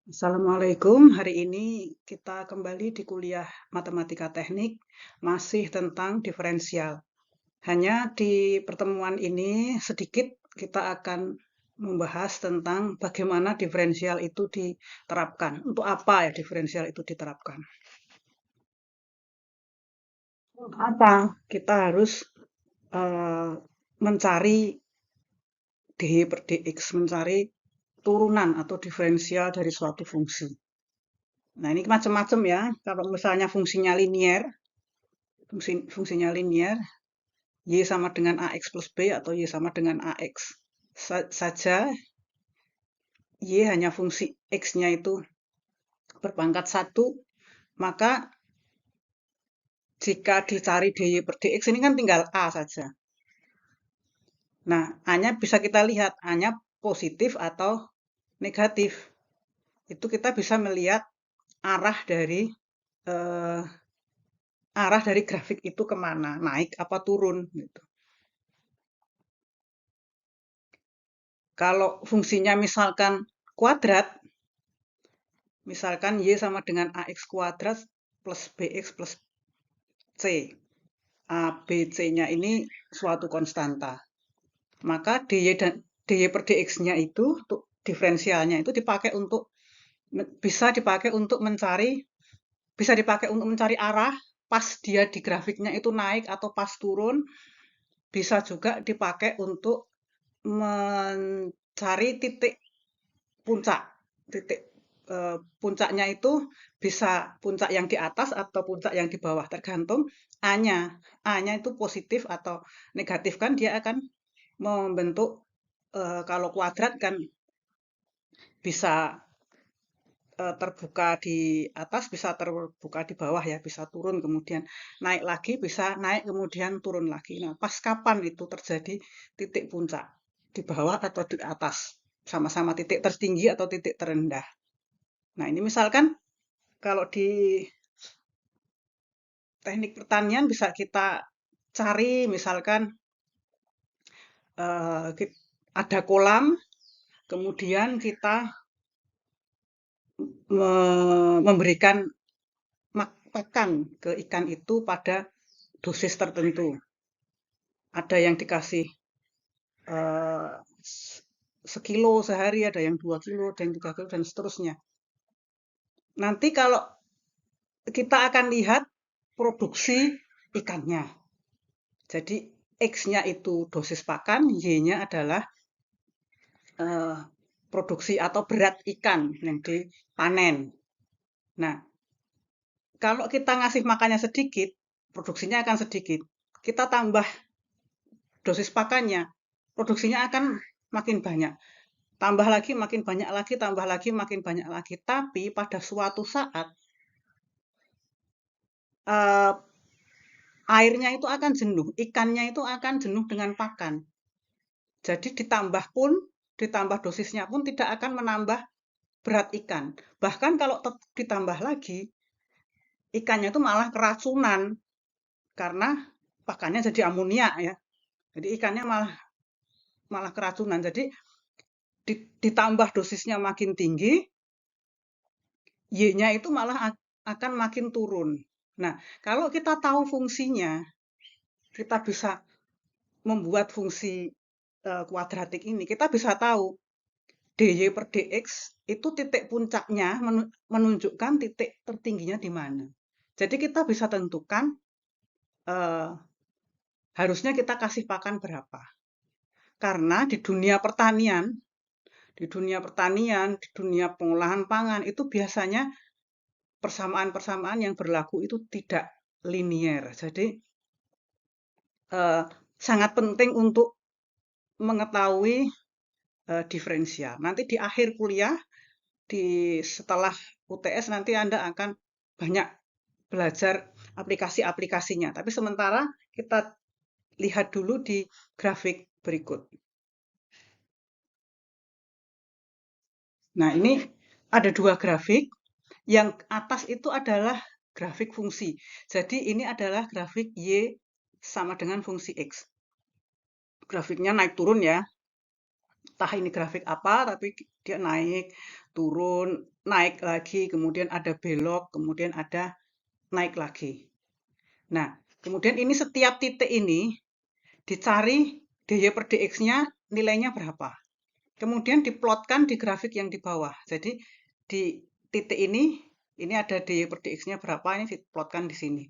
Assalamualaikum. Hari ini kita kembali di kuliah Matematika Teknik, masih tentang diferensial. Hanya di pertemuan ini sedikit kita akan membahas tentang bagaimana diferensial itu diterapkan. Untuk apa ya diferensial itu diterapkan? Apa? Kita harus eh, mencari dy per dx, mencari turunan atau diferensial dari suatu fungsi. Nah, ini macam-macam ya. Kalau misalnya fungsinya linier, y sama dengan ax plus b atau y sama dengan ax saja, y hanya fungsi x-nya itu berpangkat 1, maka jika dicari dy per dx ini kan tinggal a saja. Nah, a-nya bisa kita lihat, a-nya positif atau negatif. Itu kita bisa melihat arah dari eh, grafik itu kemana, naik apa turun gitu. Kalau fungsinya misalkan kuadrat, misalkan y sama dengan ax kuadrat plus bx plus c. A, B, C-nya ini suatu konstanta. Maka dy per dx-nya itu, untuk diferensialnya itu bisa dipakai untuk mencari arah pas dia di grafiknya itu naik atau pas turun. Bisa juga dipakai untuk mencari titik puncak. Puncaknya itu bisa puncak yang di atas atau puncak yang di bawah, tergantung A-nya. A-nya itu positif atau negatif kan dia akan membentuk, kalau kuadrat kan bisa terbuka di atas, bisa terbuka di bawah ya, bisa turun kemudian naik lagi, bisa naik kemudian turun lagi. Nah, pas kapan itu terjadi titik puncak? Di bawah atau di atas? Sama-sama titik tertinggi atau titik terendah. Nah, ini misalkan kalau di teknik pertanian bisa kita cari misalkan ada kolam, kemudian kita memberikan pakan ke ikan itu pada dosis tertentu. Ada yang dikasih eh, sekilo sehari, ada yang 2 kilo, ada yang 3 kilo, dan seterusnya. Nanti kalau kita akan lihat produksi ikannya. Jadi X-nya itu dosis pakan, Y-nya adalah eh, produksi atau berat ikan yang dipanen. Nah, kalau kita ngasih makannya sedikit, produksinya akan sedikit. Kita tambah dosis pakannya, produksinya akan makin banyak. Tambah lagi, makin banyak lagi, tambah lagi, makin banyak lagi. Tapi pada suatu saat, eh, airnya itu akan jenuh, ikannya itu akan jenuh dengan pakan. Jadi ditambah dosisnya pun tidak akan menambah berat ikan. Bahkan kalau ditambah lagi, ikannya itu malah keracunan karena pakannya jadi amonia ya. Jadi ikannya malah malah keracunan. Jadi ditambah dosisnya makin tinggi, Y-nya itu malah akan makin turun. Nah, kalau kita tahu fungsinya, kita bisa membuat fungsi kuadratik ini, kita bisa tahu dy per dx itu titik puncaknya menunjukkan titik tertingginya di mana. Jadi kita bisa tentukan eh, harusnya kita kasih pakan berapa. Karena di dunia pengolahan pangan itu biasanya persamaan-persamaan yang berlaku itu tidak linier. Jadi eh, sangat penting untuk mengetahui diferensial. Nanti di akhir kuliah, setelah UTS nanti Anda akan banyak belajar aplikasi-aplikasinya. Tapi sementara kita lihat dulu di grafik berikut. Nah, ini ada 2 grafik. Yang atas itu adalah grafik fungsi. Jadi ini adalah grafik Y sama dengan fungsi X. Grafiknya naik turun ya. Entah ini grafik apa, tapi dia naik, turun, naik lagi, kemudian ada belok, kemudian ada naik lagi. Nah, kemudian ini setiap titik ini dicari dy per dx-nya nilainya berapa. Kemudian diplotkan di grafik yang di bawah. Jadi di titik ini ada dy per dx-nya berapa, ini diplotkan di sini.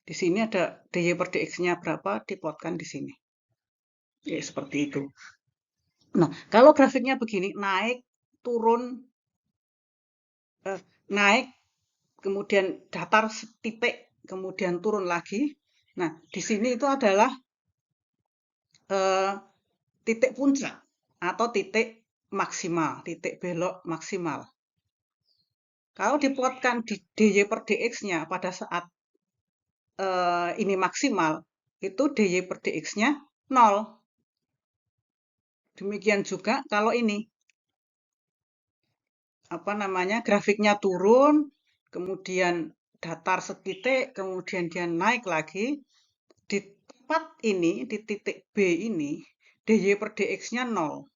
Di sini ada dy per dx-nya berapa, diplotkan di sini. Ya, seperti itu. Nah, kalau grafiknya begini, naik, turun, naik, kemudian datar titik, kemudian turun lagi. Nah, di sini itu adalah titik puncak atau titik maksimal, titik belok maksimal. Kalau diplotkan di dy per dx-nya pada saat ini maksimal, itu dy per dx-nya 0. Demikian juga kalau ini, apa namanya, grafiknya turun, kemudian datar setitik, kemudian dia naik lagi, di tempat ini, di titik B ini, dy per dx-nya 0.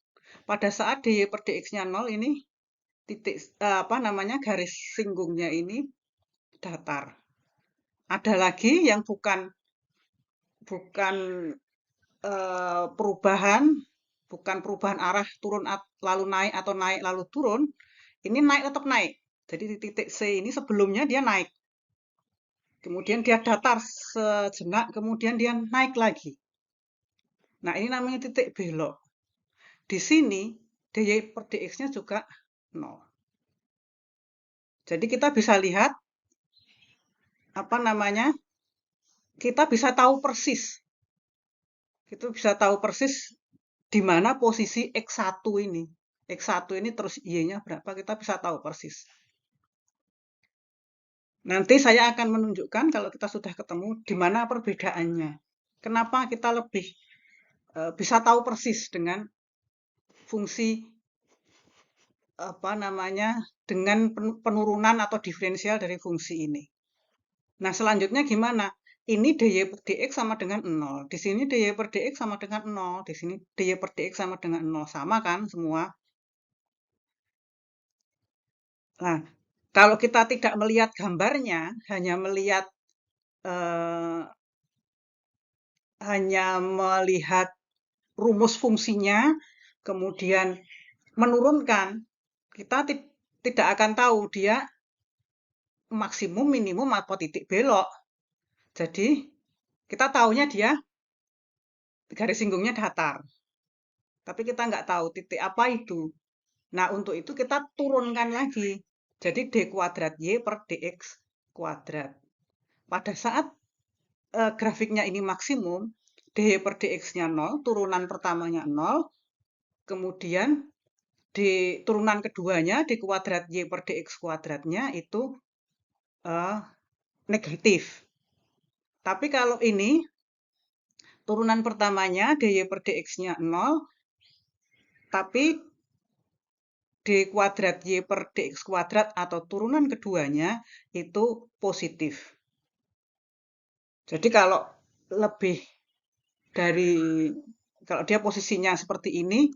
Pada saat dy per dx-nya 0 ini, titik apa namanya, garis singgungnya ini datar. Ada lagi yang bukan perubahan, bukan perubahan arah turun lalu naik atau naik lalu turun. Ini naik tetap naik. Jadi di titik C ini sebelumnya dia naik. Kemudian dia datar sejenak, kemudian dia naik lagi. Nah, ini namanya titik belok. Di sini dy per dx-nya juga 0. Jadi kita bisa lihat apa namanya? Kita bisa tahu persis. Kita bisa tahu persis di mana posisi X1 ini. X1 ini terus Y-nya berapa, kita bisa tahu persis. Nanti saya akan menunjukkan kalau kita sudah ketemu di mana perbedaannya. Kenapa kita lebih bisa tahu persis dengan fungsi apa namanya, dengan penurunan atau diferensial dari fungsi ini. Nah, selanjutnya gimana? Ini dy per dx sama dengan 0. Di sini dy per dx sama dengan 0. Di sini dy per dx sama dengan 0. Sama kan semua? Nah, kalau kita tidak melihat gambarnya, eh, hanya melihat rumus fungsinya, kemudian menurunkan, kita tidak akan tahu dia maksimum, minimum, atau titik belok. Jadi, kita tahunya dia garis singgungnya datar. Tapi kita nggak tahu titik apa itu. Nah, untuk itu kita turunkan lagi. Jadi, d kuadrat y per dx kuadrat. Pada saat grafiknya ini maksimum, dy per dx-nya 0, turunan pertamanya 0, kemudian di turunan keduanya, di kuadrat y per dx kuadratnya itu negatif. Tapi kalau ini, turunan pertamanya dy per dx-nya 0, tapi d kuadrat y per dx kuadrat atau turunan keduanya itu positif. Jadi kalau lebih dari, kalau dia posisinya seperti ini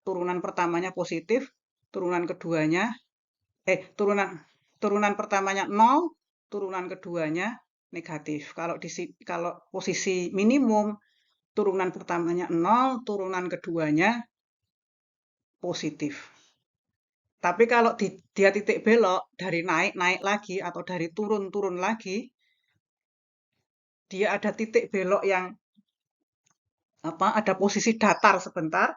turunan pertamanya positif, turunan keduanya, turunan pertamanya 0, turunan keduanya negatif. Kalau posisi minimum, turunan pertamanya 0, turunan keduanya positif. Tapi kalau dia titik belok, dari naik, naik lagi, atau dari turun, turun lagi, dia ada titik belok yang ada posisi datar sebentar,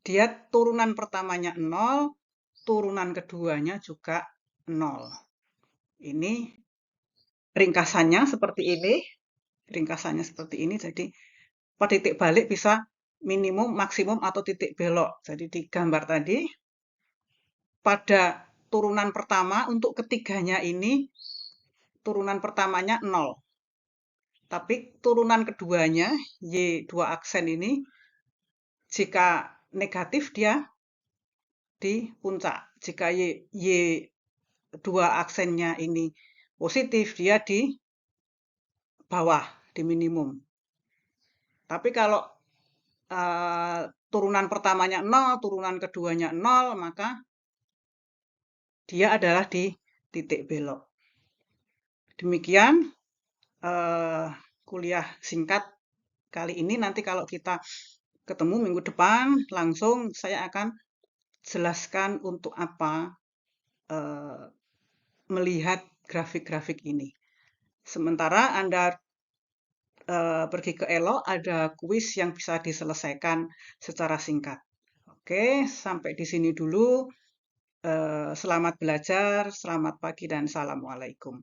dia turunan pertamanya 0, turunan keduanya juga 0. Ini ringkasannya seperti ini. Ringkasannya seperti ini. Jadi pada titik balik bisa minimum, maksimum, atau titik belok. Jadi di gambar tadi, pada turunan pertama untuk ketiganya ini, turunan pertamanya 0. Tapi turunan keduanya, Y2 aksen ini, jika negatif dia di puncak. Jika Y2 aksennya ini positif, dia di bawah, di minimum. Tapi kalau turunan pertamanya 0, turunan keduanya 0, maka dia adalah di titik belok. Demikian kuliah singkat kali ini. Nanti kalau kita ketemu minggu depan, langsung saya akan jelaskan untuk apa melihat grafik-grafik ini. Sementara Anda pergi ke Elo, ada kuis yang bisa diselesaikan secara singkat. Oke, sampai di sini dulu. Selamat belajar, selamat pagi, dan assalamualaikum.